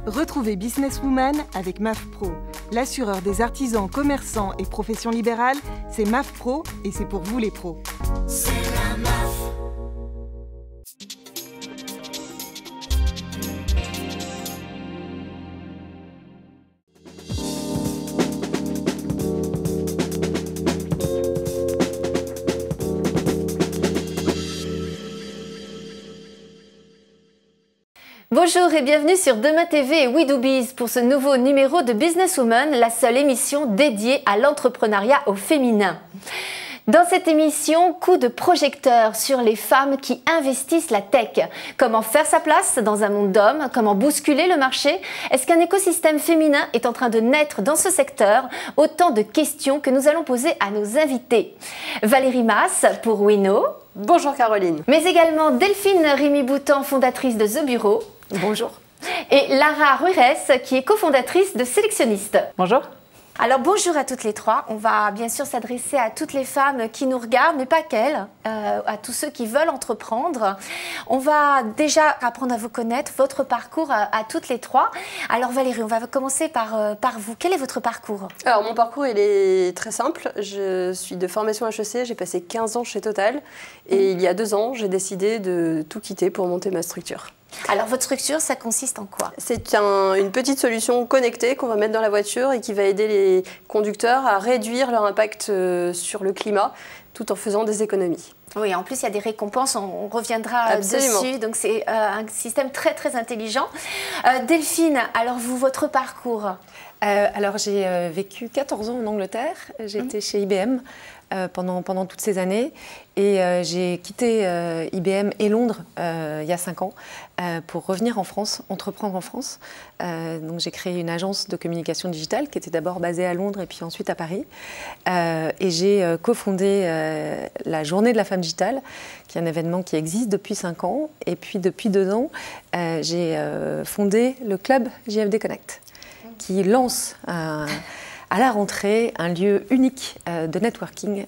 Retrouvez Businesswoman avec MAF Pro. L'assureur des artisans, commerçants et professions libérales, c'est MAF Pro et c'est pour vous les pros. C'est la MAF. Bonjour et bienvenue sur Demain TV et We Do Biz pour ce nouveau numéro de Businesswoman, la seule émission dédiée à l'entrepreneuriat au féminin. Dans cette émission, coup de projecteur sur les femmes qui investissent la tech. Comment faire sa place dans un monde d'hommes? Comment bousculer le marché? Est-ce qu'un écosystème féminin est en train de naître dans ce secteur? Autant de questions que nous allons poser à nos invités. Valérie Mas pour Wino. Bonjour Caroline. Mais également Delphine Rémy-Boutan, fondatrice de The Bureau. Bonjour. Et Lara Ruiz, qui est cofondatrice de Sélectionniste. Bonjour. Alors bonjour à toutes les trois. On va bien sûr s'adresser à toutes les femmes qui nous regardent, mais pas qu'elles, à tous ceux qui veulent entreprendre. On va déjà apprendre à vous connaître, votre parcours à toutes les trois. Alors Valérie, on va commencer par vous. Quel est votre parcours? Alors mon parcours il est très simple. Je suis de formation HEC, j'ai passé 15 ans chez Total et il y a 2 ans j'ai décidé de tout quitter pour monter ma structure. Alors votre structure, ça consiste en quoi? C'est une petite solution connectée qu'on va mettre dans la voiture et qui va aider les conducteurs à réduire leur impact sur le climat tout en faisant des économies. Oui, en plus il y a des récompenses, on reviendra dessus, donc c'est un système très très intelligent. Delphine, alors vous, votre parcours? Alors j'ai vécu 14 ans en Angleterre, j'étais chez IBM pendant toutes ces années et j'ai quitté IBM et Londres il y a 5 ans pour revenir en France, entreprendre en France. Donc j'ai créé une agence de communication digitale qui était d'abord basée à Londres et puis ensuite à Paris. Et j'ai cofondé la Journée de la femme digitale, qui est un événement qui existe depuis 5 ans. Et puis depuis 2 ans, j'ai fondé le club JFD Connect, qui lance à la rentrée un lieu unique de networking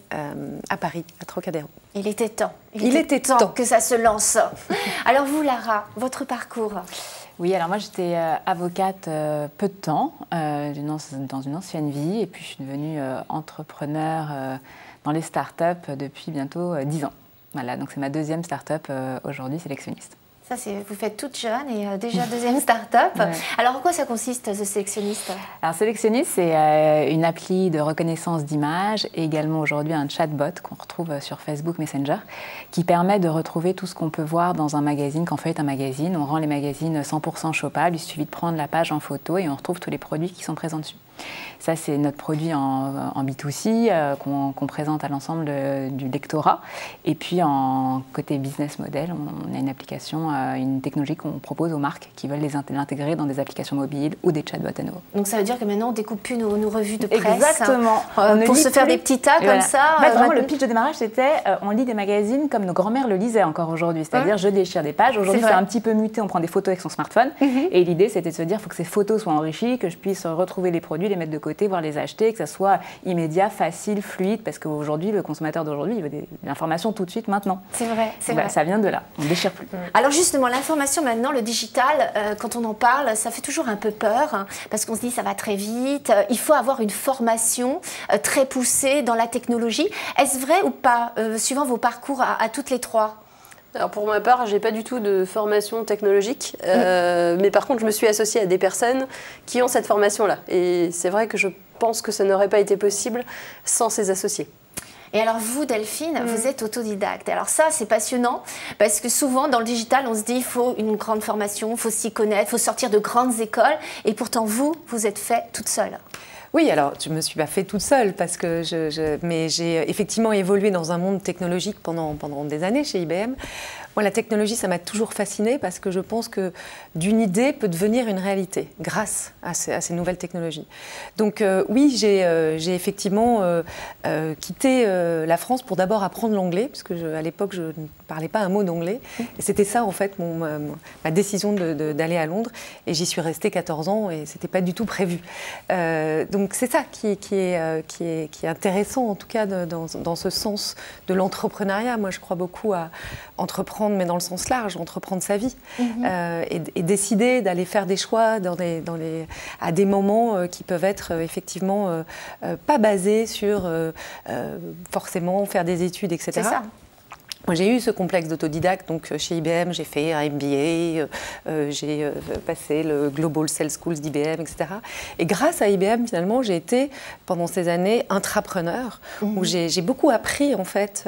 à Paris, à Trocadéro. Il était temps. Il était temps que ça se lance. Alors vous, Lara, votre parcours? Oui, alors moi j'étais avocate peu de temps, dans une ancienne vie, et puis je suis devenue entrepreneur dans les startups depuis bientôt 10 ans. Voilà, donc c'est ma 2e start-up aujourd'hui, Sélectionniste. Ça, vous faites toute jeune et déjà 2e start-up. Ouais. Alors, en quoi ça consiste, The Sélectionniste? Alors, Sélectionniste, c'est une appli de reconnaissance d'images et également aujourd'hui un chatbot qu'on retrouve sur Facebook Messenger qui permet de retrouver tout ce qu'on peut voir dans un magazine. Quand on fait un magazine, on rend les magazines 100% shoppables. Il suffit de prendre la page en photo et on retrouve tous les produits qui sont présents dessus. Ça, c'est notre produit en B2C qu'on présente à l'ensemble du lectorat. Et puis, en côté business model, on a une application, une technologie qu'on propose aux marques qui veulent l'intégrer dans des applications mobiles ou des chatbots à nouveau. Donc, ça veut dire que maintenant, on ne découpe plus nos revues de presse. Exactement. Pour se faire des petits tas comme ça. En fait, vraiment, le pitch de démarrage, c'était on lit des magazines comme nos grands-mères le lisaient encore aujourd'hui. C'est-à-dire, je déchire des pages. Aujourd'hui, c'est un petit peu muté. On prend des photos avec son smartphone. Et l'idée, c'était de se dire il faut que ces photos soient enrichies, que je puisse retrouver les produits, les mettre de côté, voire les acheter, que ça soit immédiat, facile, fluide, parce qu'aujourd'hui, le consommateur d'aujourd'hui, il veut de l'information tout de suite, maintenant. C'est vrai, c'est vrai. Ça vient de là, on ne déchire plus. Alors justement, l'information maintenant, le digital, quand on en parle, ça fait toujours un peu peur, hein, parce qu'on se dit ça va très vite, il faut avoir une formation très poussée dans la technologie. Est-ce vrai ou pas, suivant vos parcours à toutes les trois? Alors pour ma part, je n'ai pas du tout de formation technologique, mais par contre, je me suis associée à des personnes qui ont cette formation-là. Et c'est vrai que je pense que ça n'aurait pas été possible sans ces associés. Et alors vous, Delphine, vous êtes autodidacte. Alors ça, c'est passionnant, parce que souvent, dans le digital, on se dit il faut une grande formation, il faut s'y connaître, il faut sortir de grandes écoles. Et pourtant, vous êtes fait toute seule. Oui, alors je ne me suis pas fait toute seule, mais j'ai effectivement évolué dans un monde technologique pendant des années chez IBM. Moi, la technologie, ça m'a toujours fascinée parce que je pense que d'une idée peut devenir une réalité grâce à ces nouvelles technologies. Donc oui, j'ai effectivement quitté la France pour d'abord apprendre l'anglais, parce que à l'époque, je ne parlais pas un mot d'anglais. Et c'était ça, en fait, ma décision d'aller à Londres. Et j'y suis restée 14 ans et ce n'était pas du tout prévu. Donc c'est ça qui est intéressant, en tout cas, dans ce sens de l'entrepreneuriat. Moi, je crois beaucoup à entreprendre entreprendre, mais dans le sens large, entreprendre sa vie et décider d'aller faire des choix à des moments qui peuvent être effectivement pas basés sur forcément faire des études, etc. C'est ça. Moi, j'ai eu ce complexe d'autodidacte, donc chez IBM, j'ai fait un MBA, j'ai passé le Global Sales Schools d'IBM, etc. Et grâce à IBM, finalement, j'ai été, pendant ces années, intrapreneur, où j'ai beaucoup appris, en fait,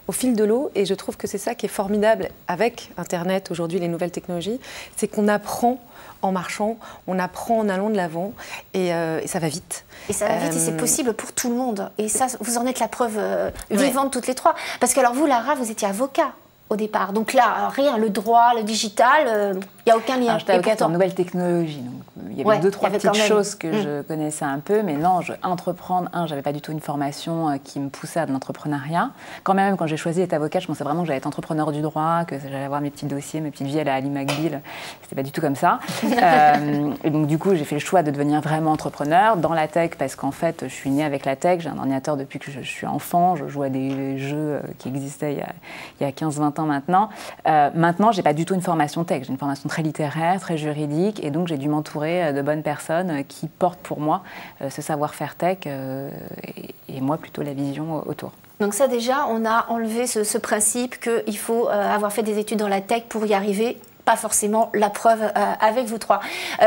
au fil de l'eau. Et je trouve que c'est ça qui est formidable avec Internet, aujourd'hui, les nouvelles technologies, c'est qu'on apprend en marchant, on apprend en allant de l'avant et ça va vite. Et ça va vite et c'est possible pour tout le monde. Et ça, vous en êtes la preuve vivante toutes les trois. Parce que alors vous, Lara, vous étiez avocat au départ. Donc là, rien, le droit, le digital, il n'y a aucun lien. J'étais avocate en nouvelles technologies. Donc il y avait deux, trois petites choses que je connaissais un peu. Mais non, entreprendre, j'avais pas du tout une formation qui me poussait à de l'entrepreneuriat. Quand j'ai choisi d'être avocate, je pensais vraiment que j'allais être entrepreneur du droit, que j'allais avoir mes petits dossiers, mes petites vies à la Ali McBeal. C'était pas du tout comme ça. Et donc du coup, j'ai fait le choix de devenir vraiment entrepreneur dans la tech parce qu'en fait, je suis née avec la tech. J'ai un ordinateur depuis que je suis enfant. Je joue à des jeux qui existaient il y a 15-20 ans maintenant. Maintenant, j'ai pas du tout une formation tech. J'ai une formation très littéraire, très juridique, et donc j'ai dû m'entourer de bonnes personnes qui portent pour moi ce savoir-faire tech et moi plutôt la vision autour. Donc ça déjà, on a enlevé ce principe qu'il faut avoir fait des études dans la tech pour y arriver. Pas forcément la preuve avec vous trois.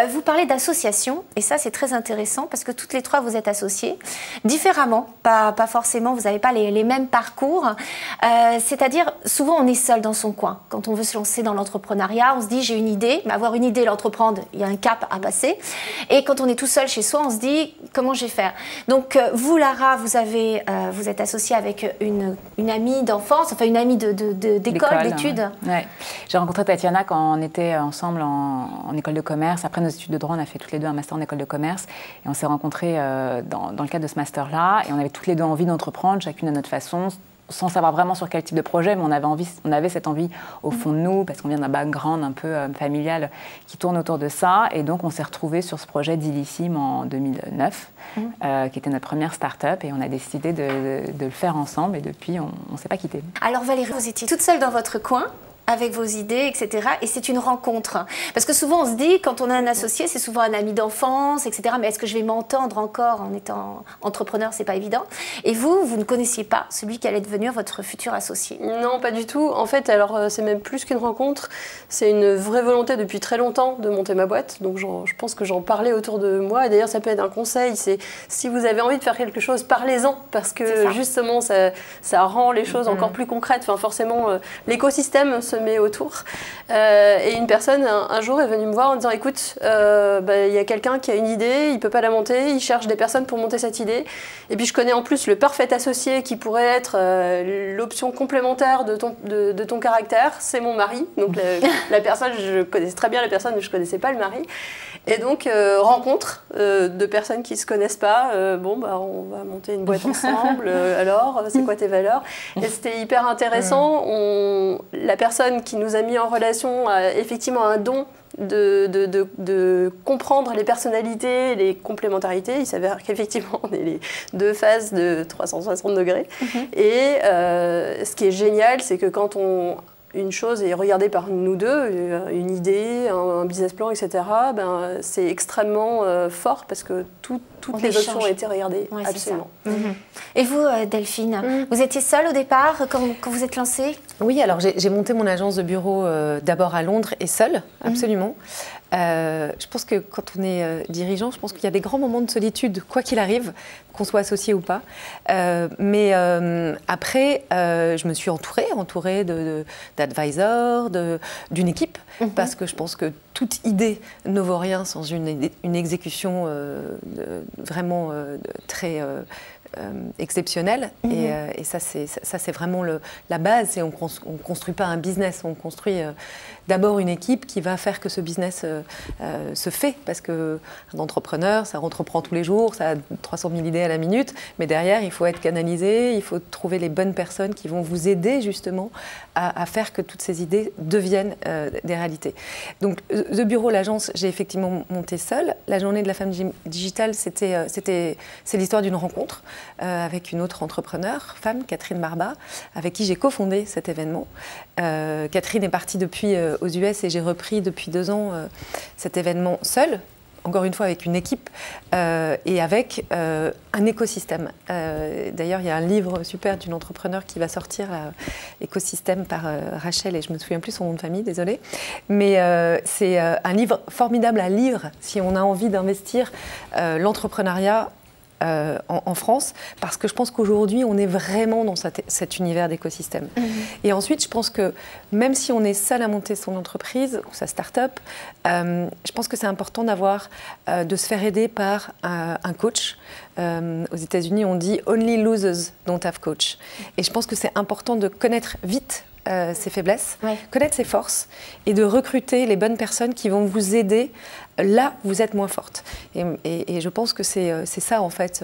Vous parlez d'association, et ça c'est très intéressant parce que toutes les trois vous êtes associées différemment, pas forcément, vous n'avez pas les mêmes parcours. C'est-à-dire, souvent on est seul dans son coin. Quand on veut se lancer dans l'entrepreneuriat, on se dit j'ai une idée, mais avoir une idée, l'entreprendre, il y a un cap à passer. Et quand on est tout seul chez soi, on se dit comment je vais faire. Donc vous, Lara, vous êtes associée avec une amie d'enfance, enfin une amie d'école, d'études. Ouais. J'ai rencontré Tatiana quand on était ensemble en école de commerce. Après nos études de droit, on a fait toutes les deux un master en école de commerce. Et on s'est rencontrés dans le cadre de ce master-là. Et on avait toutes les deux envie d'entreprendre, chacune à notre façon, sans savoir vraiment sur quel type de projet. Mais on avait cette envie au fond de nous, parce qu'on vient d'un background un peu familial qui tourne autour de ça. Et donc, on s'est retrouvés sur ce projet d'Illissime en 2009, qui était notre première start-up. Et on a décidé de le faire ensemble. Et depuis, on ne s'est pas quittés. Alors Valérie, vous étiez toute seule dans votre coin avec vos idées, etc. Et c'est une rencontre. Parce que souvent, on se dit, quand on a un associé, c'est souvent un ami d'enfance, etc. Mais est-ce que je vais m'entendre encore en étant entrepreneur? C'est pas évident. Et vous ne connaissiez pas celui qui allait devenir votre futur associé? Non, pas du tout. En fait, alors, c'est même plus qu'une rencontre. C'est une vraie volonté depuis très longtemps de monter ma boîte. Donc, je pense que j'en parlais autour de moi. Et d'ailleurs, ça peut être un conseil. C'est si vous avez envie de faire quelque chose, parlez-en. Parce que justement, ça rend les choses encore plus concrètes. Enfin, forcément, l'écosystème se met autour. Et une personne, un jour, est venue me voir en disant, écoute, il y a quelqu'un qui a une idée, il ne peut pas la monter, il cherche des personnes pour monter cette idée. Et puis, je connais en plus le parfait associé qui pourrait être l'option complémentaire de ton caractère. C'est mon mari. Donc, la personne, je connaissais très bien la personne, mais je ne connaissais pas le mari. Et donc, rencontre de personnes qui ne se connaissent pas. On va monter une boîte ensemble. Alors, c'est quoi tes valeurs? Et c'était hyper intéressant. La personne qui nous a mis en relation a effectivement un don de comprendre les personnalités, les complémentarités. Il s'avère qu'effectivement, on est les deux phases de 360 degrés. Et ce qui est génial, c'est que quand une chose est regardée par nous deux, une idée, un business plan, etc., c'est extrêmement fort parce que toutes les options ont été regardées. Ouais, absolument. Et vous, Delphine, vous étiez seule au départ quand vous êtes lancée? Oui, alors j'ai monté mon agence de bureau d'abord à Londres et seule, absolument. Je pense que quand on est dirigeant, je pense qu'il y a des grands moments de solitude, quoi qu'il arrive, qu'on soit associé ou pas. Mais après, je me suis entourée d'advisors, d'une équipe, parce que je pense que toute idée ne vaut rien sans une exécution vraiment très exceptionnelle. Et ça, c'est vraiment la base. Et on ne construit pas un business, on construit d'abord une équipe qui va faire que ce business se fait. Parce qu'un entrepreneur, ça entreprend tous les jours, ça a 300 000 idées à la minute, mais derrière, il faut être canalisé, il faut trouver les bonnes personnes qui vont vous aider justement à faire que toutes ces idées deviennent des réalités. Donc, The Bureau, l'agence, j'ai effectivement monté seule. La journée de la femme digitale, c'est l'histoire d'une rencontre. avec une autre entrepreneure, femme, Catherine Barba, avec qui j'ai cofondé cet événement. Catherine est partie depuis aux US et j'ai repris depuis 2 ans cet événement seule. Encore une fois avec une équipe et avec un écosystème. D'ailleurs, il y a un livre super d'une entrepreneur qui va sortir, Écosystème, par Rachel, et je ne me souviens plus son nom de famille, désolée. Mais c'est un livre formidable à lire si on a envie d'investir l'entrepreneuriat en France, parce que je pense qu'aujourd'hui, on est vraiment dans cet univers d'écosystème. Et ensuite, je pense que même si on est seul à monter son entreprise ou sa start-up, je pense que c'est important de se faire aider par un coach. Aux États-Unis, on dit « Only losers don't have coach ». Et je pense que c'est important de connaître vite ses faiblesses, connaître ses forces et de recruter les bonnes personnes qui vont vous aider là où vous êtes moins forte. Et je pense que c'est ça, en fait,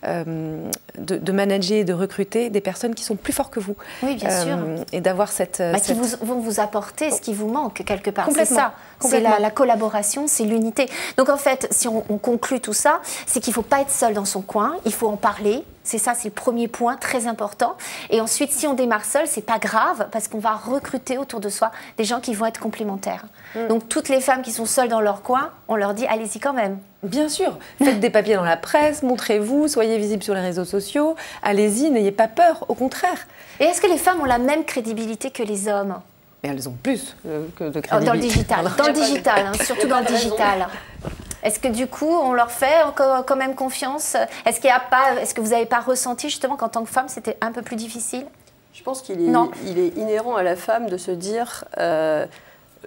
de manager et de recruter des personnes qui sont plus fortes que vous. Oui, bien sûr. Et d'avoir cette... qui vont vous apporter ce qui vous manque, quelque part. Complètement. C'est ça. C'est la collaboration, c'est l'unité. Donc, en fait, si on conclut tout ça, c'est qu'il ne faut pas être seul dans son coin, il faut en parler. C'est ça, c'est le premier point, très important. Et ensuite, si on démarre seul, c'est pas grave, parce qu'on va recruter autour de soi des gens qui vont être complémentaires. Donc, toutes les femmes qui sont seules dans leur coin, on leur dit, allez-y quand même. Bien sûr, faites des papiers dans la presse, montrez-vous, soyez visibles sur les réseaux sociaux, allez-y, n'ayez pas peur, au contraire. Et est-ce que les femmes ont la même crédibilité que les hommes? Mais elles ont plus que de crédibilité. Dans le digital, hein, surtout dans le digital. Est-ce que du coup, on leur fait quand même confiance? Est-ce que vous n'avez pas ressenti justement qu'en tant que femme, c'était un peu plus difficile? Je pense qu'il est inhérent à la femme de se dire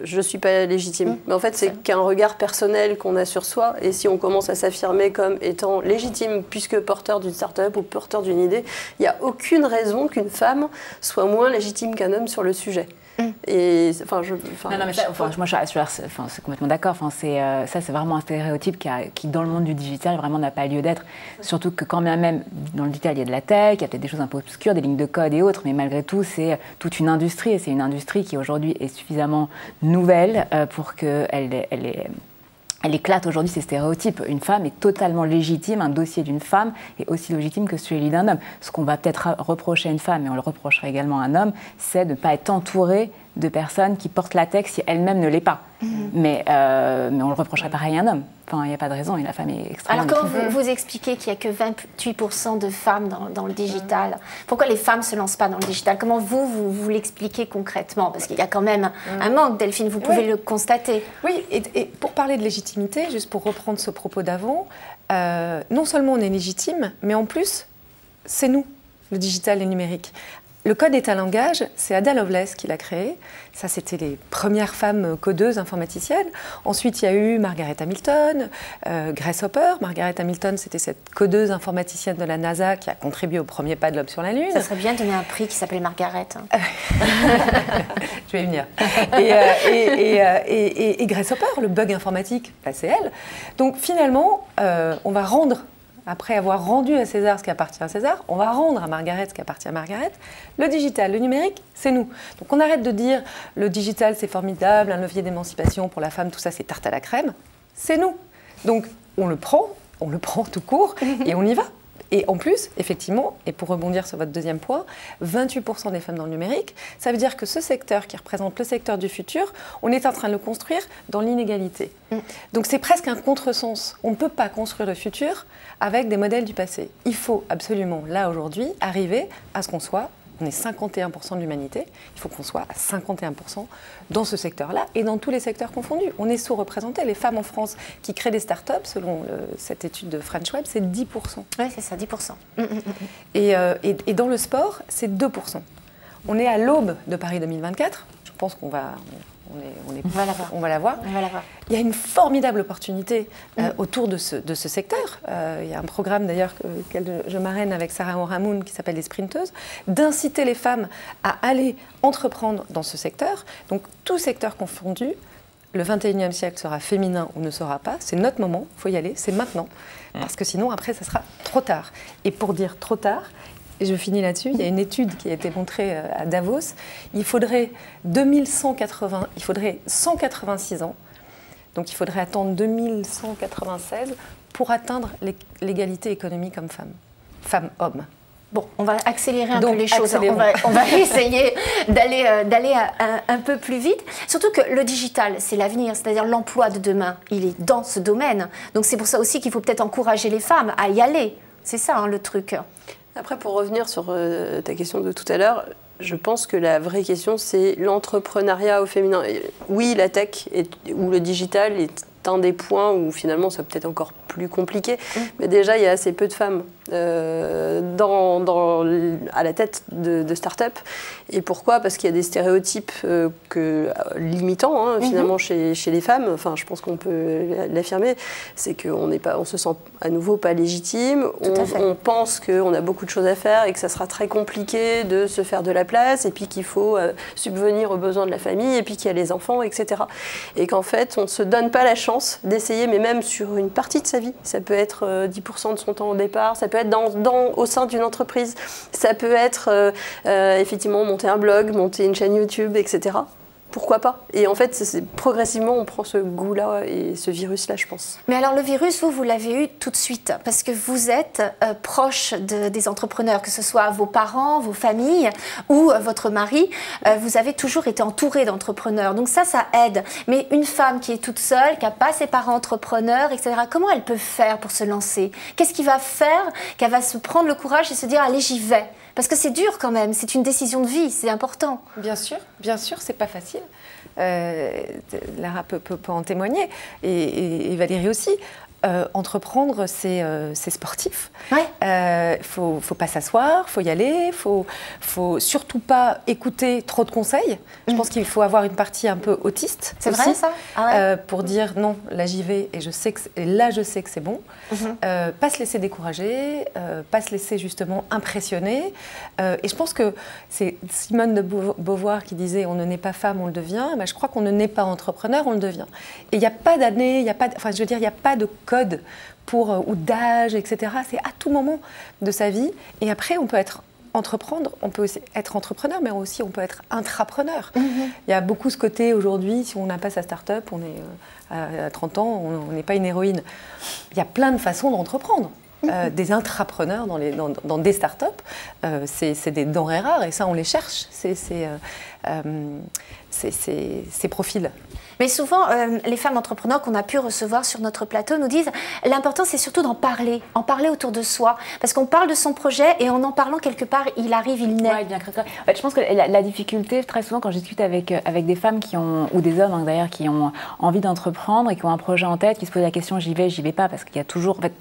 je ne suis pas légitime. Mais en fait, c'est qu'un regard personnel qu'on a sur soi. Et si on commence à s'affirmer comme étant légitime, puisque porteur d'une start-up ou porteur d'une idée, il n'y a aucune raison qu'une femme soit moins légitime qu'un homme sur le sujet. Et moi c'est complètement d'accord. Ça c'est vraiment un stéréotype qui dans le monde du digital vraiment n'a pas lieu d'être. Surtout que quand bien même dans le digital il y a de la tech, il y a peut-être des choses un peu obscures, des lignes de code et autres, mais malgré tout c'est toute une industrie et c'est une industrie qui aujourd'hui est suffisamment nouvelle pour qu'elle éclate aujourd'hui ces stéréotypes. Une femme est totalement légitime, un dossier d'une femme est aussi légitime que celui d'un homme. Ce qu'on va peut-être reprocher à une femme, et on le reprocherait également à un homme, c'est de ne pas être entouré de personnes qui portent la tech si elle-même ne l'est pas. Mais on le reprocherait pareil à un homme. Enfin, il n'y a pas de raison, et la femme est extrêmement... Alors comment vous expliquez qu'il n'y a que 28% de femmes dans le digital? Pourquoi les femmes ne se lancent pas dans le digital? Comment vous l'expliquez concrètement? Parce qu'il y a quand même un manque, Delphine, vous pouvez le constater. Oui, et pour parler de légitimité, juste pour reprendre ce propos d'avant, non seulement on est légitime, mais en plus, c'est nous, le digital et le numérique. Le code est un langage, c'est Ada Lovelace qui l'a créé. Ça, c'était les premières femmes codeuses informaticiennes. Ensuite, il y a eu Margaret Hamilton, Grace Hopper. Margaret Hamilton, c'était cette codeuse informaticienne de la NASA qui a contribué au premier pas de l'homme sur la Lune. Ça serait bien de donner un prix qui s'appelle Margaret. Je vais y venir. Et Grace Hopper, le bug informatique, c'est elle. Donc finalement, on va rendre... Après avoir rendu à César ce qui appartient à César, on va rendre à Margaret ce qui appartient à Margaret. Le digital, le numérique, c'est nous. Donc on arrête de dire le digital c'est formidable, un levier d'émancipation pour la femme, tout ça c'est tarte à la crème. C'est nous. Donc on le prend tout court et on y va. Et en plus, effectivement, et pour rebondir sur votre deuxième point, 28% des femmes dans le numérique, ça veut dire que ce secteur qui représente le secteur du futur, on est en train de le construire dans l'inégalité. Donc c'est presque un contresens. On ne peut pas construire le futur avec des modèles du passé. Il faut absolument, là aujourd'hui, arriver à ce qu'on soit, on est 51% de l'humanité, il faut qu'on soit à 51% dans ce secteur-là et dans tous les secteurs confondus. On est sous-représentés. Les femmes en France qui créent des startups, selon cette étude de French Web, c'est 10%. Oui, c'est ça, 10%. Et dans le sport, c'est 2%. On est à l'aube de Paris 2024. Je pense qu'on va... On va la voir. Il y a une formidable opportunité autour de ce secteur. Il y a un programme d'ailleurs que je marraine avec Sarah Oramoun qui s'appelle les Sprinteuses, d'inciter les femmes à aller entreprendre dans ce secteur. Donc tout secteur confondu, le 21e siècle sera féminin ou ne sera pas. C'est notre moment, il faut y aller, c'est maintenant. Parce que sinon après ça sera trop tard. Et pour dire trop tard, et je finis là-dessus, il y a une étude qui a été montrée à Davos, il faudrait 186 ans, donc il faudrait attendre 2196 pour atteindre l'égalité économique homme-femme. femme-homme. Bon, on va accélérer un peu les choses. On va essayer d'aller un peu plus vite. Surtout que le digital, c'est l'avenir, c'est-à-dire l'emploi de demain. Il est dans ce domaine. Donc c'est pour ça aussi qu'il faut peut-être encourager les femmes à y aller. C'est ça le truc. Après, pour revenir sur ta question de tout à l'heure, je pense que la vraie question, c'est l'entrepreneuriat au féminin. Oui, la tech ou le digital est un des points où finalement c'est peut-être encore plus compliqué, mais déjà il y a assez peu de femmes à la tête de start-up. Et pourquoi? Parce qu'il y a des stéréotypes limitants finalement chez les femmes. Enfin, je pense qu'on peut l'affirmer, c'est on se sent à nouveau pas légitime. On pense qu'on a beaucoup de choses à faire et que ça sera très compliqué de se faire de la place, et puis qu'il faut subvenir aux besoins de la famille, et puis qu'il y a les enfants, etc. Et qu'en fait, on ne se donne pas la chance d'essayer, mais même sur une partie de sa vie. Ça peut être 10% de son temps au départ, ça peut être au sein d'une entreprise, ça peut être effectivement monter un blog, monter une chaîne YouTube, etc. Pourquoi pas? Et en fait, progressivement, on prend ce goût-là et ce virus-là, je pense. Mais alors, le virus, vous l'avez eu tout de suite, parce que vous êtes proche des entrepreneurs, que ce soit vos parents, vos familles ou votre mari. Vous avez toujours été entouré d'entrepreneurs. Donc ça aide. Mais une femme qui est toute seule, qui n'a pas ses parents entrepreneurs, etc., comment elle peut faire pour se lancer? Qu'est-ce qui va faire qu'elle va se prendre le courage et se dire « Allez, j'y vais ». Parce que c'est dur quand même, c'est une décision de vie, c'est important. Bien sûr, c'est pas facile. Lara peut en témoigner, et Valérie aussi. Entreprendre, c'est sportif. Faut pas s'asseoir, faut y aller, faut surtout pas écouter trop de conseils. Je pense qu'il faut avoir une partie un peu autiste. C'est vrai ça? Pour dire non, là j'y vais et je sais que c'est bon. Pas se laisser décourager, pas se laisser justement impressionner. Et je pense que c'est Simone de Beauvoir qui disait on ne naît pas femme, on le devient. Mais je crois qu'on ne naît pas entrepreneur, on le devient. Et il n'y a pas d'année, il n'y a pas de code ou d'âge, etc. C'est à tout moment de sa vie. Et après, on peut aussi être entrepreneur, mais aussi on peut être intrapreneur. Il y a beaucoup ce côté aujourd'hui, si on n'a pas sa start-up, on est à 30 ans, on n'est pas une héroïne. Il y a plein de façons d'entreprendre. Des intrapreneurs dans des start-up, c'est des denrées rares, et ça on les cherche, ces profils. Mais souvent, les femmes entrepreneurs qu'on a pu recevoir sur notre plateau nous disent l'important c'est surtout en parler autour de soi, parce qu'on parle de son projet et en parlant quelque part, il arrive, il naît. Ouais, bien sûr. En fait, je pense que la difficulté, très souvent quand je discute avec des femmes ou des hommes d'ailleurs, qui ont envie d'entreprendre et qui ont un projet en tête, qui se posent la question j'y vais pas, parce qu'il y a toujours... En fait,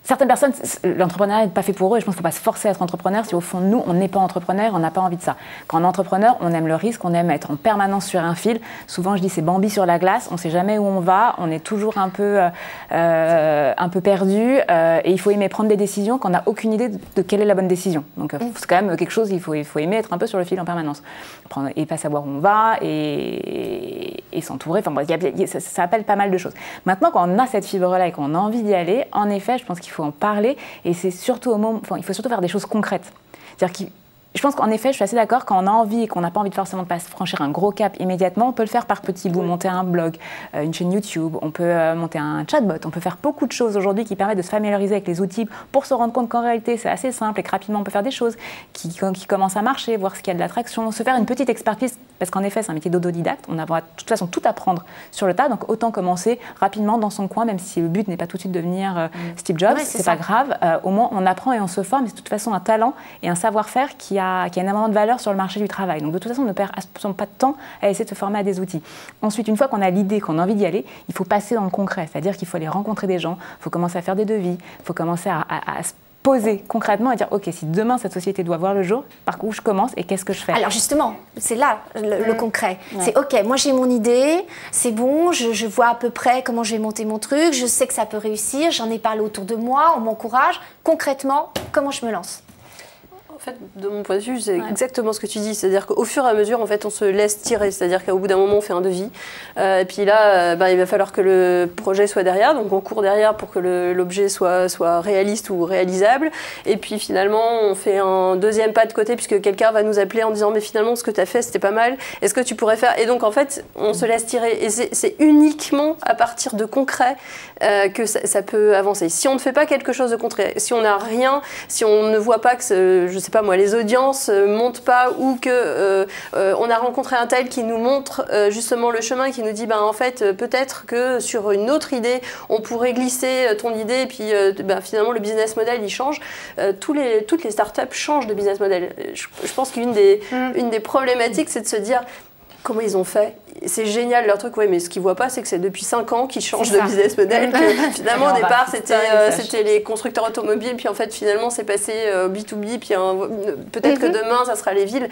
certaines personnes, l'entrepreneuriat n'est pas fait pour eux, et je pense qu'il ne faut pas se forcer à être entrepreneur si au fond, nous, on n'est pas entrepreneur, on n'a pas envie de ça. Quand on est entrepreneur, on aime le risque, on aime être en permanence sur un fil. Souvent, je dis, c'est Bambi sur la glace, on ne sait jamais où on va, on est toujours un peu perdu, et il faut aimer prendre des décisions quand on n'a aucune idée de quelle est la bonne décision. Donc, c'est quand même quelque chose, il faut aimer être un peu sur le fil en permanence. Et pas savoir où on va, et s'entourer, enfin bref, ça appelle pas mal de choses. Maintenant, quand on a cette fibre-là et qu'on a envie d'y aller, en effet, je pense qu'il faut en parler, et c'est surtout il faut surtout faire des choses concrètes. C'est-à-dire je pense qu'en effet, je suis assez d'accord, quand on a envie et qu'on n'a pas envie forcément de franchir un gros cap immédiatement, on peut le faire par petits bouts, monter un blog, une chaîne YouTube, on peut monter un chatbot, on peut faire beaucoup de choses aujourd'hui qui permettent de se familiariser avec les outils pour se rendre compte qu'en réalité, c'est assez simple et que rapidement, on peut faire des choses qui commencent à marcher, voir ce qu'il y a de l'attraction, se faire une petite expertise, parce qu'en effet, c'est un métier d'autodidacte, on va de toute façon tout apprendre sur le tas, donc autant commencer rapidement dans son coin, même si le but n'est pas tout de suite de devenir Steve Jobs, c'est pas grave, au moins on apprend et on se forme, c'est de toute façon un talent et un savoir-faire qui a énormément de valeur sur le marché du travail. Donc de toute façon, on ne perd pas de temps à essayer de se former à des outils. Ensuite, une fois qu'on a l'idée, qu'on a envie d'y aller, il faut passer dans le concret, c'est-à-dire qu'il faut aller rencontrer des gens, il faut commencer à faire des devis, il faut commencer à se poser concrètement et dire ok, si demain cette société doit voir le jour, par où je commence et qu'est-ce que je fais? Alors justement, c'est là le concret. Ouais. C'est ok, moi j'ai mon idée, c'est bon, je vois à peu près comment je vais monter mon truc, je sais que ça peut réussir, j'en ai parlé autour de moi, on m'encourage. Concrètement, comment je me lance? fait, de mon point de vue, c'est exactement ce que tu dis. C'est-à-dire qu'au fur et à mesure, en fait, on se laisse tirer. C'est-à-dire qu'au bout d'un moment, on fait un devis. Et puis là, il va falloir que le projet soit derrière. Donc, on court derrière pour que l'objet soit réaliste ou réalisable. Et puis, finalement, on fait un deuxième pas de côté puisque quelqu'un va nous appeler en disant « Mais finalement, ce que tu as fait, c'était pas mal. Est-ce que tu pourrais faire ?» Et donc, en fait, on se laisse tirer. Et c'est uniquement à partir de concret que ça peut avancer. Si on ne fait pas quelque chose de concret, si on n'a rien, si on ne voit pas que, je sais pas moi, les audiences montent pas ou que on a rencontré un tel qui nous montre justement le chemin et qui nous dit en fait peut-être que sur une autre idée on pourrait glisser ton idée et puis finalement le business model il change. Toutes les startups changent de business model. Je pense qu'une des problématiques c'est de se dire comment ils ont fait. C'est génial leur truc, mais ce qu'ils ne voient pas, c'est que c'est depuis 5 ans qu'ils changent de business model. Que, finalement, au départ, c'était les constructeurs automobiles, puis en fait, finalement, c'est passé B2B, puis peut-être que demain, ça sera les villes.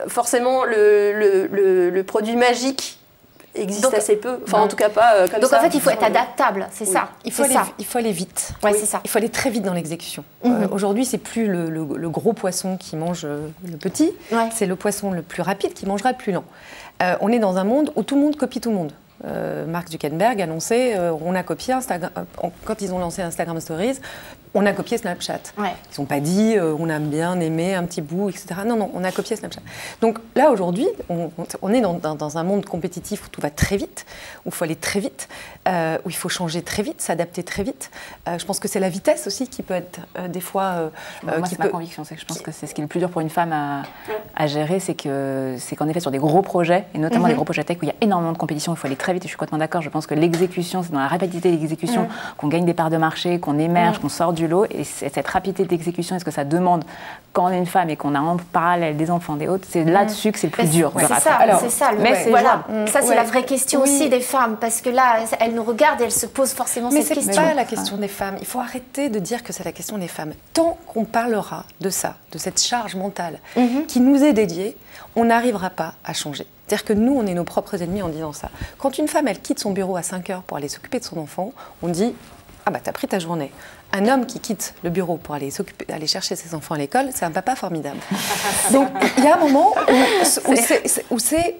Forcément, le produit magique existe assez peu, en tout cas pas comme ça. Donc en fait, il faut être adaptable, c'est ça. Il faut aller vite. Ouais, c'est ça. Il faut aller très vite dans l'exécution. Aujourd'hui, c'est plus le gros poisson qui mange le petit, c'est le poisson le plus rapide qui mangera le plus lent. On est dans un monde où tout le monde copie tout le monde. Mark Zuckerberg annonçait on a copié Instagram. Quand ils ont lancé Instagram Stories, on a copié Snapchat. Ils n'ont pas dit on a bien aimé un petit bout, etc. Non, on a copié Snapchat. Donc là, aujourd'hui, on est dans un monde compétitif où tout va très vite, où il faut aller très vite, où il faut changer très vite, s'adapter très vite. Je pense que c'est la vitesse aussi qui peut être des fois... moi, c'est ma conviction, c'est que je pense que c'est ce qui est le plus dur pour une femme à gérer, c'est qu'en effet, sur des gros projets, et notamment des gros projets tech où il y a énormément de compétition, il faut aller très vite, et je suis complètement d'accord. Je pense que l'exécution, c'est dans la rapidité de l'exécution qu'on gagne des parts de marché, qu'on émerge, qu'on sort du lot. Et cette rapidité d'exécution, est-ce que ça demande, quand on est une femme et qu'on a en parallèle des enfants, des autres, c'est là-dessus que c'est le plus dur. C'est ça, c'est ça. Ça, c'est la vraie question aussi des femmes, parce que là, elles nous regardent et elles se posent forcément cette question. Mais ce n'est pas la question des femmes. Il faut arrêter de dire que c'est la question des femmes. Tant qu'on parlera de ça, de cette charge mentale qui nous est dédiée, on n'arrivera pas à changer. C'est-à-dire que nous, on est nos propres ennemis en disant ça. Quand une femme, elle quitte son bureau à 5 heures pour aller s'occuper de son enfant, on dit « Ah bah, t'as pris ta journée ». Un homme qui quitte le bureau pour aller chercher ses enfants à l'école, c'est un papa formidable. Donc, il y a un moment où c'est...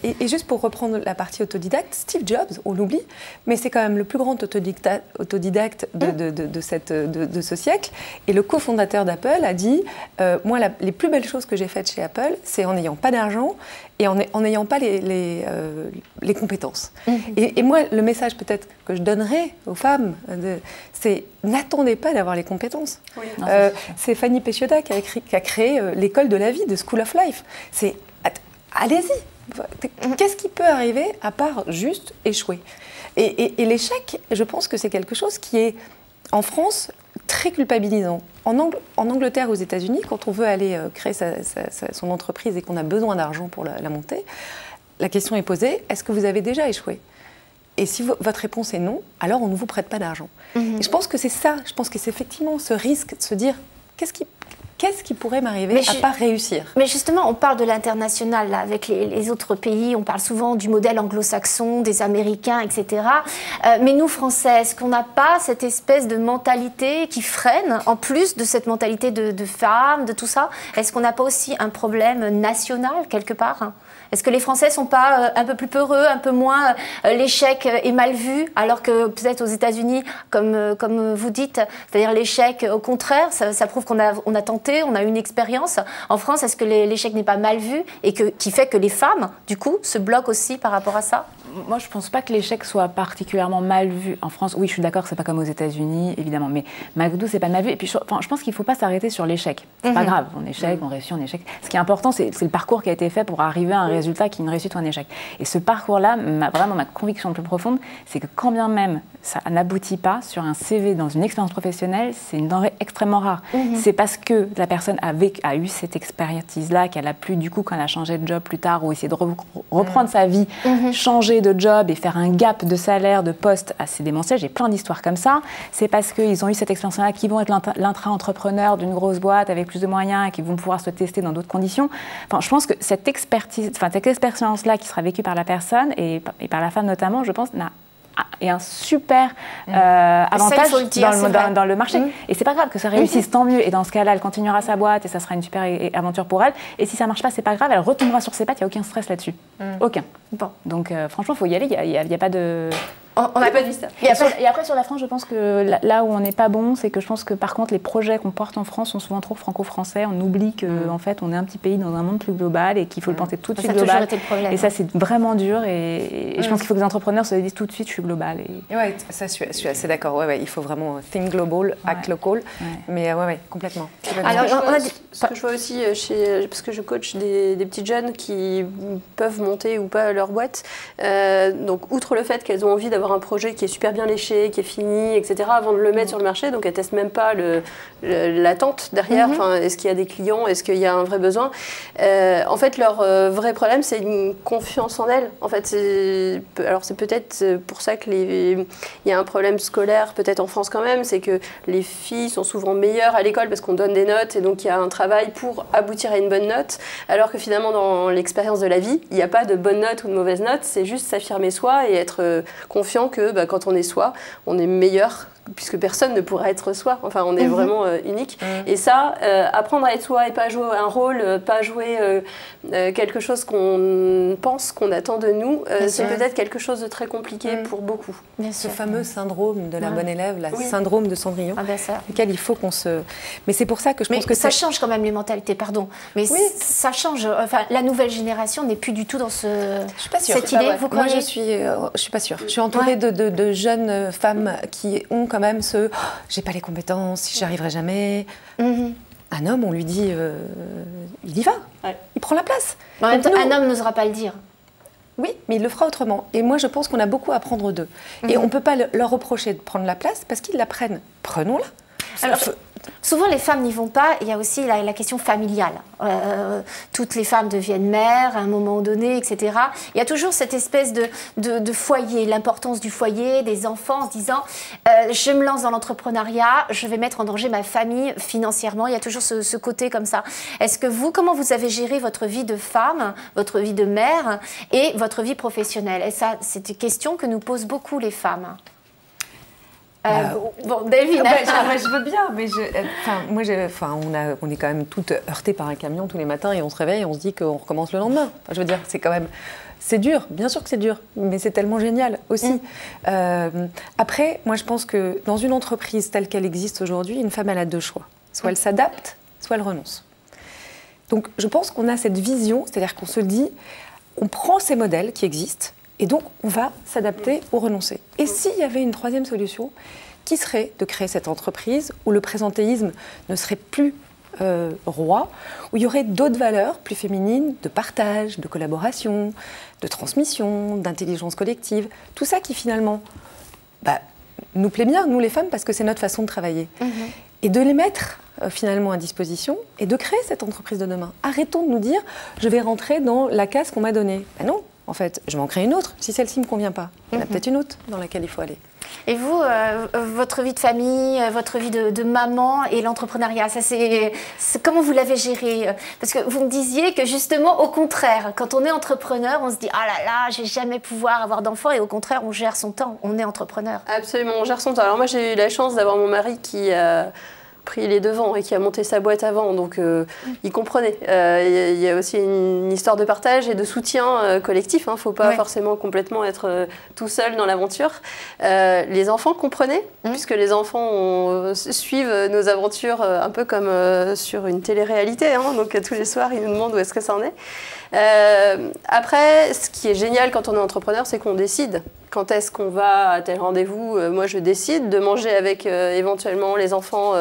et juste pour reprendre la partie autodidacte, Steve Jobs, on l'oublie, mais c'est quand même le plus grand autodidacte de ce siècle. Et le cofondateur d'Apple a dit moi, les plus belles choses que j'ai faites chez Apple, c'est en n'ayant pas d'argent et en n'ayant pas les compétences. Et moi, le message peut-être que je donnerais aux femmes, c'est n'attendez pas d'avoir les compétences. C'est Fanny Péchioda qui a créé l'école de la vie, de School of Life. C'est allez-y. Qu'est-ce qui peut arriver à part juste échouer ? Et l'échec, je pense que c'est quelque chose qui est, en France, très culpabilisant. En Angleterre, aux États-Unis, quand on veut aller créer son entreprise et qu'on a besoin d'argent pour la monter, la question est posée, est-ce que vous avez déjà échoué ? Et si votre réponse est non, alors on ne vous prête pas d'argent. Et je pense que c'est ça, je pense que c'est effectivement ce risque de se dire, qu'est-ce qui pourrait m'arriver à ne pas réussir ? Mais justement, on parle de l'international là, avec les autres pays, on parle souvent du modèle anglo-saxon, des Américains, etc. Mais nous, Français, est-ce qu'on n'a pas cette espèce de mentalité qui freine, en plus de cette mentalité de femmes, de tout ça ? Est-ce qu'on n'a pas aussi un problème national, quelque part ? Est-ce que les Français ne sont pas un peu plus peureux, un peu moins l'échec est mal vu, alors que peut-être aux États-Unis, comme vous dites, c'est-à-dire l'échec, au contraire, ça prouve qu'on a tenté, on a eu une expérience. En France, est-ce que l'échec n'est pas mal vu et qui fait que les femmes, du coup, se bloquent aussi par rapport à ça ? Moi, je ne pense pas que l'échec soit particulièrement mal vu. En France, oui, je suis d'accord, c'est pas comme aux États-Unis, évidemment, mais malgré tout, c'est pas mal vu. Et puis, je pense qu'il ne faut pas s'arrêter sur l'échec. C'est pas grave, on échec, on réussit, on échec. Ce qui est important, c'est le parcours qui a été fait pour arriver à un résultat qui est une réussite ou un échec. Et ce parcours-là, vraiment ma conviction la plus profonde, c'est que quand bien même ça n'aboutit pas sur un CV dans une expérience professionnelle, c'est une denrée extrêmement rare. C'est parce que la personne a eu cette expertise-là, qu'elle a pu, du coup, quand elle a changé de job plus tard ou essayer de reprendre sa vie, changer de job et faire un gap de salaire, de poste assez démentiel. J'ai plein d'histoires comme ça. C'est parce qu'ils ont eu cette expérience-là qu'ils vont être l'intra-entrepreneur d'une grosse boîte avec plus de moyens et qui vont pouvoir se tester dans d'autres conditions. Enfin, je pense que cette expérience-là qui sera vécue par la personne et par la femme notamment, je pense, n'a est un super avantage dans le marché. Et c'est pas grave que ça réussisse, tant mieux. Et dans ce cas-là, elle continuera sa boîte et ça sera une super aventure pour elle. Et si ça marche pas, c'est pas grave, elle retombera sur ses pattes, il n'y a aucun stress là-dessus. Aucun. Bon. Donc franchement, il faut y aller, il n'y a pas de... On n'a pas dit ça. Et après, sur la France, je pense que là où on n'est pas bon, c'est que je pense que par contre, les projets qu'on porte en France sont souvent trop franco-français. On oublie qu'en fait, on est un petit pays dans un monde plus global et qu'il faut le penser tout de suite global. Ça a toujours été le problème. Et ça, c'est vraiment dur. Et je pense qu'il faut que les entrepreneurs se disent tout de suite, je suis global. Ouais, ça, je suis assez d'accord. Ouais, il faut vraiment think global, act local. Mais ouais, complètement. Alors, ce que je vois aussi, parce que je coach des petites jeunes qui peuvent monter ou pas leur boîte. Donc, outre le fait qu'elles ont envie d'avoir un projet qui est super bien léché, qui est fini, etc., avant de le mettre sur le marché, donc elles testent même pas l'attente derrière, est-ce qu'il y a des clients, est-ce qu'il y a un vrai besoin. En fait, leur vrai problème, c'est une confiance en elles. En fait, c'est peut-être pour ça qu'il y a un problème scolaire, peut-être en France quand même, c'est que les filles sont souvent meilleures à l'école parce qu'on donne des notes et donc il y a un travail pour aboutir à une bonne note, alors que finalement, dans l'expérience de la vie, il n'y a pas de bonne note ou de mauvaise note, c'est juste s'affirmer soi et être confiant que quand on est soi, on est meilleur, puisque personne ne pourra être soi. Enfin, on est vraiment unique. Et ça, apprendre à être soi et pas jouer un rôle, pas jouer quelque chose qu'on pense, qu'on attend de nous, c'est peut-être quelque chose de très compliqué pour beaucoup. Ce fameux syndrome de la bonne élève, syndrome de Cendrillon, lequel il faut qu'on se... Mais c'est pour ça que je pense que ça change quand même les mentalités, pardon. Mais ça change. Enfin, la nouvelle génération n'est plus du tout dans je suis pas sûre. Cette idée. Vous croyez? Moi, je suis pas sûre. Je suis entourée de jeunes femmes qui ont quand même j'ai pas les compétences, j'y arriverai jamais. Un homme, on lui dit il y va, il prend la place. En même temps, un homme n'osera pas le dire. Oui, mais il le fera autrement. Et moi, je pense qu'on a beaucoup à apprendre d'eux. Et on ne peut pas leur reprocher de prendre la place parce qu'ils la prennent. Prenons-la. Alors, souvent, les femmes n'y vont pas. Il y a aussi la question familiale. Toutes les femmes deviennent mères à un moment donné, etc. Il y a toujours cette espèce de foyer, l'importance du foyer, des enfants, en se disant je me lance dans l'entrepreneuriat, je vais mettre en danger ma famille financièrement. Il y a toujours ce côté comme ça. Est-ce que comment vous avez géré votre vie de femme, votre vie de mère et votre vie professionnelle? Et ça, c'est une question que nous posent beaucoup les femmes. Bon, Delphine, je veux bien, mais on est quand même toutes heurtées par un camion tous les matins et on se réveille et on se dit qu'on recommence le lendemain. Enfin, je veux dire, c'est dur, bien sûr que c'est dur, mais c'est tellement génial aussi. Après, moi je pense que dans une entreprise telle qu'elle existe aujourd'hui, une femme elle a deux choix. Soit elle s'adapte, soit elle renonce. Donc je pense qu'on a cette vision, c'est-à-dire qu'on se dit, on prend ces modèles qui existent, et donc, on va s'adapter ou renoncer. Et s'il y avait une troisième solution, qui serait de créer cette entreprise où le présentéisme ne serait plus roi, où il y aurait d'autres valeurs plus féminines, de partage, de collaboration, de transmission, d'intelligence collective, tout ça qui finalement nous plaît bien, nous les femmes, parce que c'est notre façon de travailler. Et de les mettre finalement à disposition et de créer cette entreprise de demain. Arrêtons de nous dire, je vais rentrer dans la case qu'on m'a donnée. Ben non. En fait, je m'en crée une autre. Si celle-ci ne me convient pas, il y en a peut-être une autre dans laquelle il faut aller. Et vous, votre vie de famille, votre vie de maman et l'entrepreneuriat, comment vous l'avez géré? Parce que vous me disiez que justement, au contraire, quand on est entrepreneur, on se dit « Ah là là, je vais jamais pouvoir avoir d'enfants » et au contraire, on gère son temps, on est entrepreneur. Absolument, on gère son temps. Alors moi, j'ai eu la chance d'avoir mon mari qui a pris les devants et qui a monté sa boîte avant, donc il comprenait. Il y a aussi une histoire de partage et de soutien collectif, hein. Faut pas forcément complètement être tout seul dans l'aventure. Les enfants comprenaient, puisque les enfants suivent nos aventures un peu comme sur une télé-réalité, hein. Donc tous les soirs, ils nous demandent où est-ce que ça en est. Après, ce qui est génial quand on est entrepreneur, c'est qu'on décide. Quand est-ce qu'on va à tel rendez-vous? Moi, je décide de manger avec éventuellement les enfants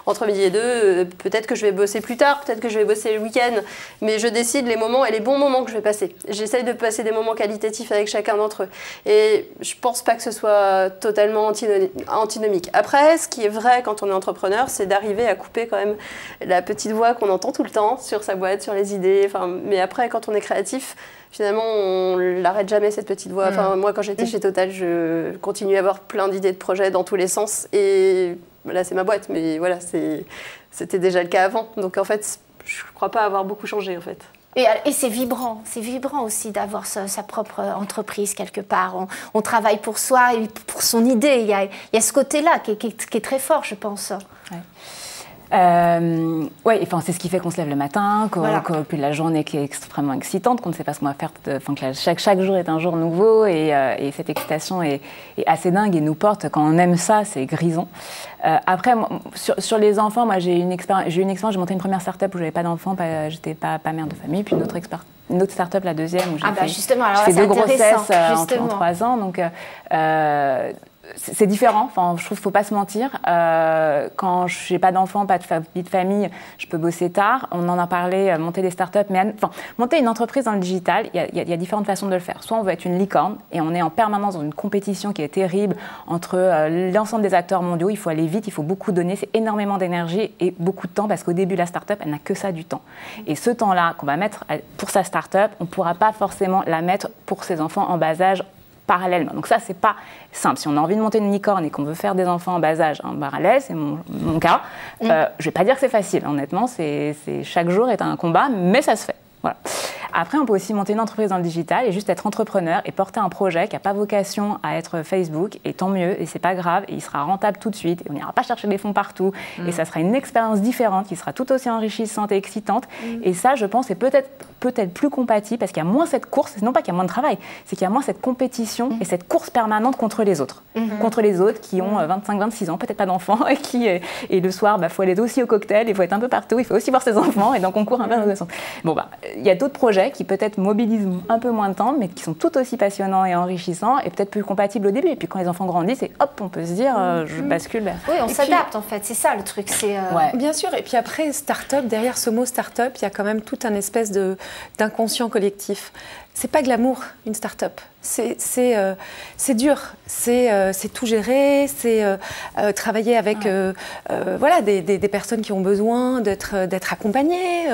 entre midi et deux. Peut-être que je vais bosser plus tard, peut-être que je vais bosser le week-end. Mais je décide les moments et les bons moments que je vais passer. J'essaye de passer des moments qualitatifs avec chacun d'entre eux. Et je ne pense pas que ce soit totalement antinomique. Après, ce qui est vrai quand on est entrepreneur, c'est d'arriver à couper quand même la petite voix qu'on entend tout le temps sur sa boîte, sur les idées. Enfin, mais après, quand on est créatif, finalement, on l'arrête jamais, cette petite voix. Enfin, moi, quand j'étais chez Total, je continuais à avoir plein d'idées de projets dans tous les sens. Et là, c'est ma boîte, mais voilà, c'était déjà le cas avant. Donc, en fait, je ne crois pas avoir beaucoup changé, en fait. Et c'est vibrant aussi d'avoir sa propre entreprise quelque part. On travaille pour soi et pour son idée. Il y a ce côté-là qui est très fort, je pense. Ouais. Enfin, c'est ce qui fait qu'on se lève le matin, puis la journée qui est extrêmement excitante, qu'on ne sait pas ce qu'on va faire, que chaque jour est un jour nouveau et cette excitation est assez dingue et nous porte. Quand on aime ça, c'est grisant. Après, sur les enfants, moi j'ai eu une expérience, j'ai monté une première start-up où je n'avais pas d'enfants, j'étais pas mère de famille, puis une autre start-up, la deuxième, où j'ai fait 2 grossesses en 3 ans. Donc, c'est différent, enfin, je trouve qu'il ne faut pas se mentir. Quand je n'ai pas d'enfants, pas de vie de famille, je peux bosser tard. On en a parlé, monter des startups, mais monter une entreprise dans le digital, il y a différentes façons de le faire. Soit on veut être une licorne et on est en permanence dans une compétition qui est terrible entre l'ensemble des acteurs mondiaux. Il faut aller vite, il faut beaucoup donner, c'est énormément d'énergie et beaucoup de temps parce qu'au début, la startup, elle n'a que ça du temps. Et ce temps-là qu'on va mettre pour sa startup, on ne pourra pas forcément la mettre pour ses enfants en bas âge parallèlement. Donc ça, c'est pas simple. Si on a envie de monter une licorne et qu'on veut faire des enfants en bas âge en parallèle, c'est mon cas, je vais pas dire que c'est facile. Honnêtement, chaque jour est un combat, mais ça se fait. Voilà. Après, on peut aussi monter une entreprise dans le digital et juste être entrepreneur et porter un projet qui n'a pas vocation à être Facebook, et tant mieux, et c'est pas grave, et il sera rentable tout de suite, et on n'ira pas chercher des fonds partout, et ça sera une expérience différente qui sera tout aussi enrichissante et excitante. Et ça, je pense, c'est peut-être plus compatible parce qu'il y a moins cette course, non pas qu'il y a moins de travail, c'est qu'il y a moins cette compétition et cette course permanente contre les autres. Contre les autres qui ont 25-26 ans, peut-être pas d'enfants, et le soir, faut aller aussi au cocktail, il faut être un peu partout, il faut aussi voir ses enfants, et donc on court un peu dans le sens. Bon, il y a d'autres projets qui peut-être mobilisent un peu moins de temps, mais qui sont tout aussi passionnants et enrichissants, et peut-être plus compatibles au début. Et puis quand les enfants grandissent, et hop, on peut se dire, je bascule. Oui, on s'adapte en fait, c'est ça le truc. Bien sûr, et puis après, start-up, derrière ce mot start-up, il y a quand même tout un espèce d'inconscient collectif. C'est pas glamour, une start-up. C'est dur, c'est tout gérer, c'est travailler avec des personnes qui ont besoin d'être accompagnées,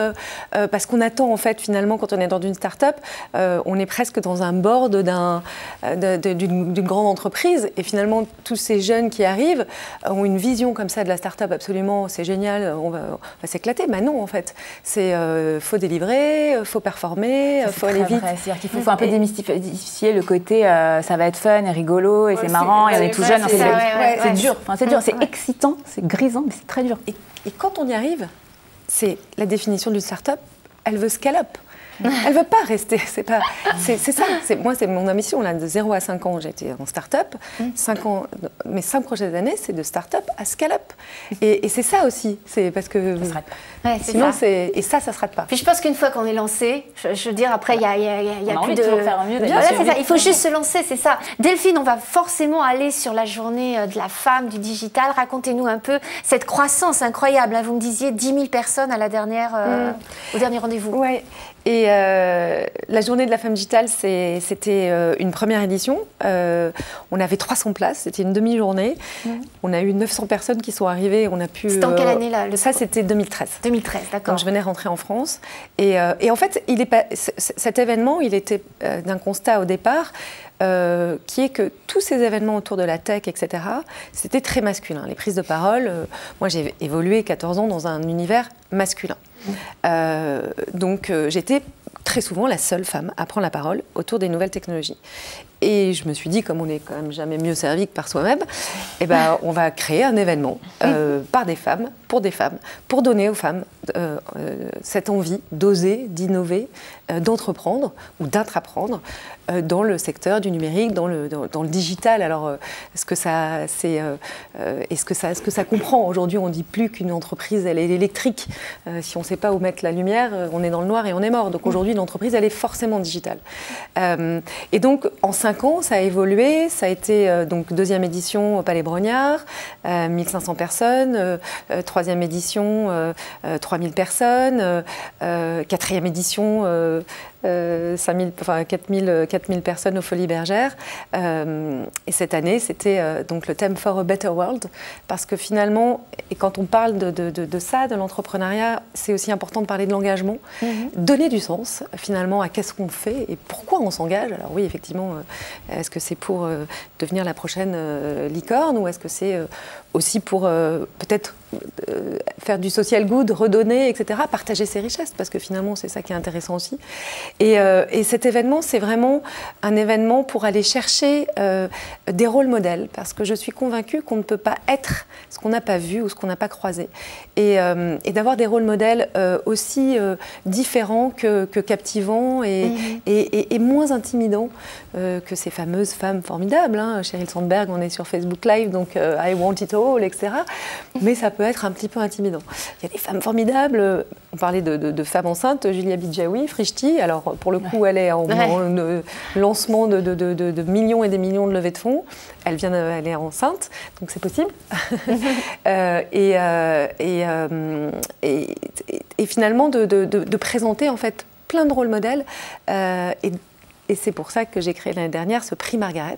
parce qu'on attend en fait finalement quand on est dans une start-up, on est presque dans un board d'une grande entreprise, et finalement tous ces jeunes qui arrivent ont une vision comme ça de la start-up absolument, c'est génial, on va s'éclater. Mais non en fait, faut délivrer, faut performer, faut aller vite. C'est-à-dire qu'il faut un peu démystifier le côté ça va être fun et rigolo et c'est marrant et on est tout jeune. C'est dur, c'est excitant, c'est grisant, mais c'est très dur. Et quand on y arrive, c'est la définition d'une start-up, elle veut scale up. Elle ne veut pas rester, c'est ça. Moi, c'est mon ambition, là, de 0 à 5 ans, j'ai été en start-up. 5 ans, mes 5 prochaines années, c'est de start-up à scale-up. Et c'est ça aussi, c'est parce que... Ça se rate. Ouais, sinon, et ça se rate pas. Puis je pense qu'une fois qu'on est lancé, je veux dire, après, il y a plus de... faire mieux. Voilà, c'est ça. Il faut juste se lancer, c'est ça. Delphine, on va forcément aller sur la journée de la femme, du digital. Racontez-nous un peu cette croissance incroyable. Vous me disiez 10 000 personnes à la au dernier rendez-vous. Ouais. Et la journée de la femme digitale, c'était une première édition. On avait 300 places, c'était une demi-journée. On a eu 900 personnes qui sont arrivées. On a pu. C'était en quelle année là Ça, c'était 2013. 2013, d'accord. Quand je venais rentrer en France. Et en fait, cet événement, il était d'un constat au départ. Qui est que tous ces événements autour de la tech, etc., c'était très masculin. Les prises de parole, moi j'ai évolué 14 ans dans un univers masculin. Donc j'étais très souvent la seule femme à prendre la parole autour des nouvelles technologies. Et je me suis dit, comme on n'est quand même jamais mieux servi que par soi-même, on va créer un événement par des femmes, pour donner aux femmes cette envie d'oser, d'innover, d'entreprendre ou d'intraprendre dans le secteur du numérique, dans le digital. Alors, est-ce que ça comprend? Aujourd'hui, on ne dit plus qu'une entreprise, elle est électrique. Si on ne sait pas où mettre la lumière, on est dans le noir et on est mort. Donc aujourd'hui, l'entreprise, elle est forcément digitale. Et donc, en 5 ans, ça a évolué. Ça a été donc deuxième édition au Palais Brognard, 1500 personnes. Troisième édition, 3000 personnes. Quatrième édition, 4000 personnes aux Folies Bergères. Et cette année, c'était donc le thème For a Better World, parce que finalement, et quand on parle de ça, de l'entrepreneuriat, c'est aussi important de parler de l'engagement, donner du sens finalement à qu'est-ce qu'on fait et pourquoi on s'engage. Alors oui, effectivement, est-ce que c'est pour devenir la prochaine licorne, ou est-ce que c'est aussi pour peut-être faire du social good, redonner, etc., partager ses richesses, parce que finalement, c'est ça qui est intéressant aussi. Et cet événement, c'est vraiment un événement pour aller chercher des rôles modèles, parce que je suis convaincue qu'on ne peut pas être ce qu'on n'a pas vu ou ce qu'on n'a pas croisé. Et d'avoir des rôles modèles aussi différents que captivants et moins intimidants que ces fameuses femmes formidables. Hein. Sheryl Sandberg, on est sur Facebook Live, donc I want it all, etc. Mais ça peut être un petit peu intimidant. Il y a des femmes formidables. On parlait de femmes enceintes, Julia Bidjaoui, Frishti. Alors, pour le coup, elle est en lancement de millions et des millions de levées de fonds. Elle est enceinte, donc c'est possible. Et finalement, de présenter en fait plein de rôles modèles. Et c'est pour ça que j'ai créé l'année dernière ce prix Margaret.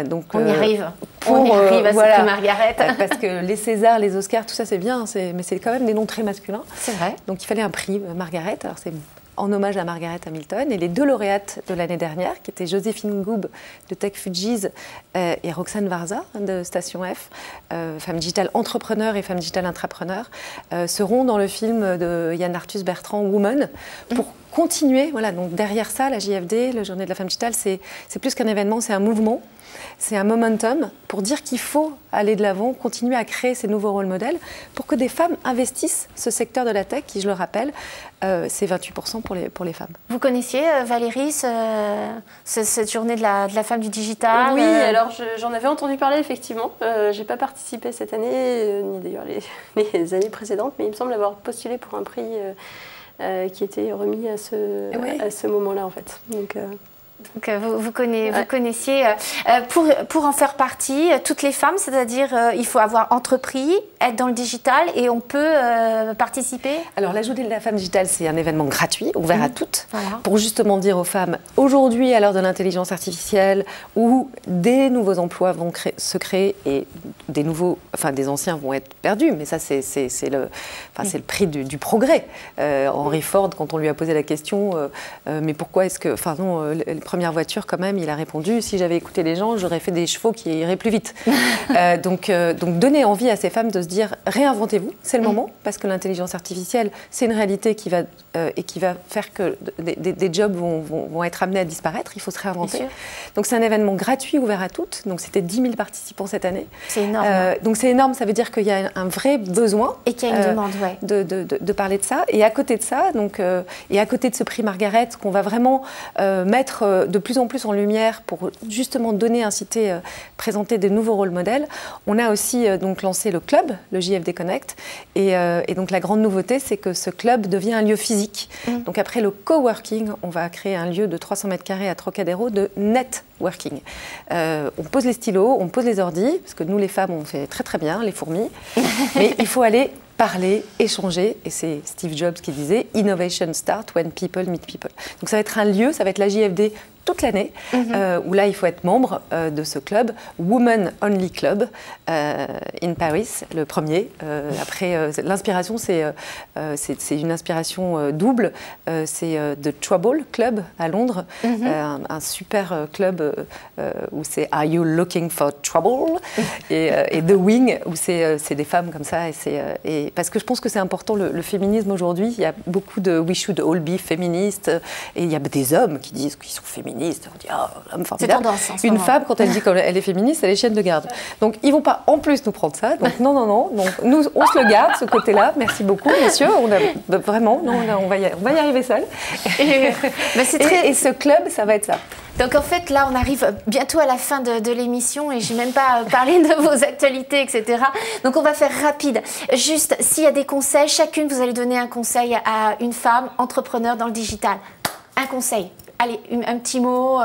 Donc, on y arrive. On y arrive à ce prix Margaret. Parce que les Césars, les Oscars, tout ça c'est bien, mais c'est quand même des noms très masculins. C'est vrai. Donc il fallait un prix Margaret. Alors c'est en hommage à Margaret Hamilton. Et les 2 lauréates de l'année dernière, qui étaient Joséphine Goub de Tech Fujis et Roxane Varza de Station F, femme digitale entrepreneur et femme digitale intrapreneur, seront dans le film de Yann Arthus Bertrand, Woman, pour continuer. Voilà, donc derrière ça, la JFD, la Journée de la femme digitale, c'est plus qu'un événement, c'est un mouvement. C'est un momentum pour dire qu'il faut aller de l'avant, continuer à créer ces nouveaux rôles modèles pour que des femmes investissent ce secteur de la tech qui, je le rappelle, c'est 28% pour les femmes. Vous connaissiez, Valérie, cette journée de la femme du digital? Oui, alors j'en avais entendu parler effectivement. Je n'ai pas participé cette année, ni d'ailleurs les années précédentes, mais il me semble avoir postulé pour un prix qui était remis à ce moment-là en fait. Donc vous connaissiez, pour en faire partie, toutes les femmes, c'est-à-dire il faut avoir entrepris, être dans le digital et on peut participer? Alors la Journée de la femme digitale, c'est un événement gratuit, ouvert à toutes, pour justement dire aux femmes, aujourd'hui à l'heure de l'intelligence artificielle, où des nouveaux emplois vont se créer et des anciens vont être perdus, mais ça c'est le prix du progrès. Henry Ford, quand on lui a posé la question, mais pourquoi est-ce que, les premières voitures quand même, il a répondu, si j'avais écouté les gens, j'aurais fait des chevaux qui iraient plus vite. Donc donner envie à ces femmes de se dire, réinventez-vous, c'est le moment, parce que l'intelligence artificielle, c'est une réalité qui va faire que des jobs vont être amenés à disparaître, il faut se réinventer. Donc c'est un événement gratuit, ouvert à toutes, donc c'était 10 000 participants cette année. C'est énorme. Donc c'est énorme, ça veut dire qu'il y a un vrai besoin. Et qu'il y a une demande, de parler de ça. Et à côté de ça, et à côté de ce prix Margaret, qu'on va vraiment mettre de plus en plus en lumière pour justement inciter, présenter des nouveaux rôles modèles, on a aussi lancé le club, le JFD Connect. Et donc la grande nouveauté, c'est que ce club devient un lieu physique. Donc après le coworking, on va créer un lieu de 300 mètres carrés à Trocadéro de networking. On pose les stylos, on pose les ordis, parce que nous les femmes, on fait très très bien, les fourmis, mais il faut aller parler, échanger, et c'est Steve Jobs qui disait « Innovation start when people meet people ». Donc ça va être un lieu, ça va être la JFD toute l'année, où là il faut être membre de ce club, Women Only Club, in Paris, le premier. Après, l'inspiration, c'est une inspiration double, c'est The Trouble Club à Londres, un super club où c'est Are You Looking for Trouble, et The Wing, où c'est des femmes comme ça, et parce que je pense que c'est important, le féminisme aujourd'hui, il y a beaucoup de We should all be féministes, et il y a des hommes qui disent qu'ils sont féministes. On dit, homme formidable. Une femme, quand elle dit qu'elle est féministe, elle est chienne de garde. Donc, ils ne vont pas en plus nous prendre ça. Donc, non. Donc, nous, on se le garde, ce côté-là. Merci beaucoup, messieurs. Vraiment, on va y arriver seuls. Et ce club, ça va être ça. Donc en fait, là, on arrive bientôt à la fin de l'émission et je n'ai même pas parlé de vos actualités, etc. Donc on va faire rapide. Juste, s'il y a des conseils, chacune, vous allez donner un conseil à une femme entrepreneur dans le digital. Un conseil. Allez, un petit mot.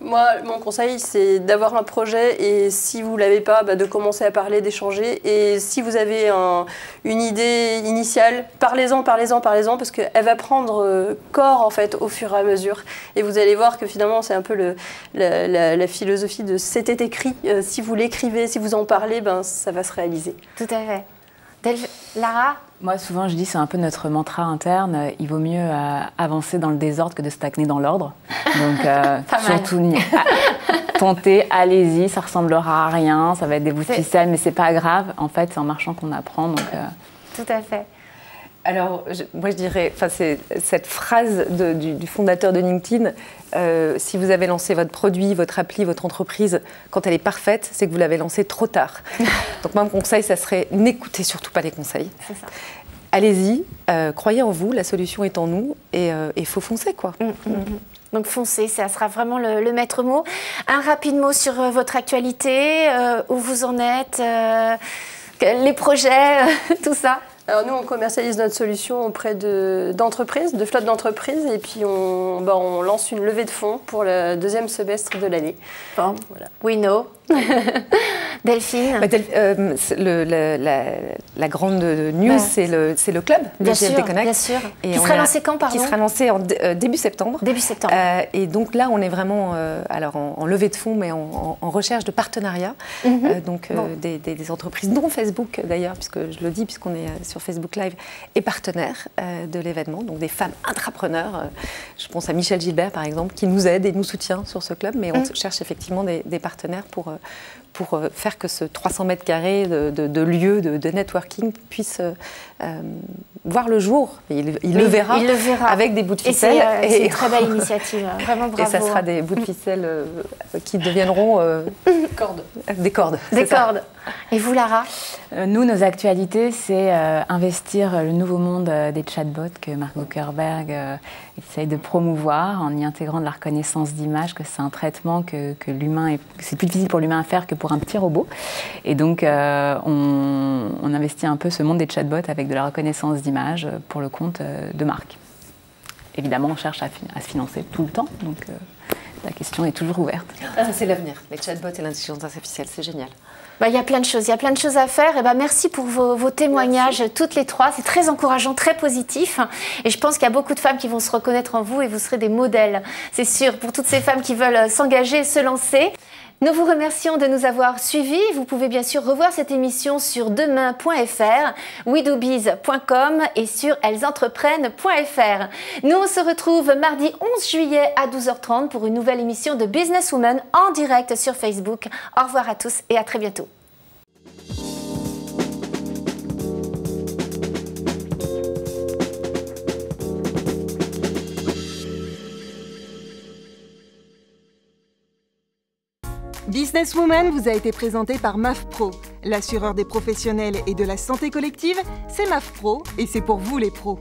Moi, mon conseil, c'est d'avoir un projet et si vous ne l'avez pas, de commencer à parler, d'échanger. Et si vous avez une idée initiale, parlez-en, parce qu'elle va prendre corps en fait au fur et à mesure. Et vous allez voir que finalement, c'est un peu la philosophie de c'était écrit. Si vous l'écrivez, si vous en parlez, ça va se réaliser. Tout à fait. Lara ? Moi, souvent, je dis, c'est un peu notre mantra interne, il vaut mieux avancer dans le désordre que de stagner dans l'ordre. Donc, surtout, tentez, allez-y, ça ressemblera à rien, ça va être des bouts de ficelle, mais c'est pas grave. En fait, c'est en marchant qu'on apprend. Donc, Tout à fait. Alors, moi je dirais, c'est cette phrase du fondateur de LinkedIn, si vous avez lancé votre produit, votre appli, votre entreprise, quand elle est parfaite, c'est que vous l'avez lancée trop tard. Donc mon conseil, ça serait n'écoutez surtout pas les conseils. C'est ça. Allez-y, croyez en vous, la solution est en nous et il faut foncer quoi. Donc foncez, ça sera vraiment le maître mot. Un rapide mot sur votre actualité, où vous en êtes, les projets, tout ça. Alors nous, on commercialise notre solution auprès d'entreprises, de flottes d'entreprises, et puis on lance une levée de fonds pour le deuxième semestre de l'année. Bon, voilà. We know. Delphine. La grande news, c'est le club, bien sûr, GFD Connect. Bien sûr. Et qui sera lancé quand, pardon ? Qui sera lancé en début septembre. Début septembre. Et donc là, on est vraiment en levée de fonds, mais en recherche de partenariats. Des entreprises, dont Facebook d'ailleurs, puisque je le dis, puisqu'on est sur Facebook Live, est partenaire de l'événement. Donc des femmes intrapreneurs. Je pense à Michel Gilbert, par exemple, qui nous aide et nous soutient sur ce club. Mais on cherche effectivement des partenaires pour faire que ce 300 mètres carrés de lieu de networking puisse voir le jour. Il le verra avec des bouts de ficelle. C'est une très belle initiative, vraiment bravo. Et ça sera des bouts de ficelle qui deviendront des cordes. Des cordes. Et vous, Lara ? Nous, nos actualités, c'est investir le nouveau monde des chatbots que Mark Zuckerberg essaye de promouvoir en y intégrant de la reconnaissance d'image, que c'est un traitement que l'humain c'est plus difficile pour l'humain à faire que pour un petit robot. Et donc, on investit un peu ce monde des chatbots avec de la reconnaissance d'image pour le compte de Mark. Évidemment, on cherche à se financer tout le temps, donc la question est toujours ouverte. C'est l'avenir, les chatbots et l'intelligence artificielle, c'est génial. Il y a plein de choses, à faire. Et merci pour vos témoignages, toutes les trois. C'est très encourageant, très positif. Et je pense qu'il y a beaucoup de femmes qui vont se reconnaître en vous et vous serez des modèles, c'est sûr, pour toutes ces femmes qui veulent s'engager et se lancer. Nous vous remercions de nous avoir suivis. Vous pouvez bien sûr revoir cette émission sur demain.fr, wedobiz.com et sur ellesentreprennent.fr. Nous, on se retrouve mardi 11 juillet à 12h30 pour une nouvelle émission de Business Woman en direct sur Facebook. Au revoir à tous et à très bientôt. Businesswoman vous a été présenté par MAF Pro. L'assureur des professionnels et de la santé collective, c'est MAF Pro et c'est pour vous les pros.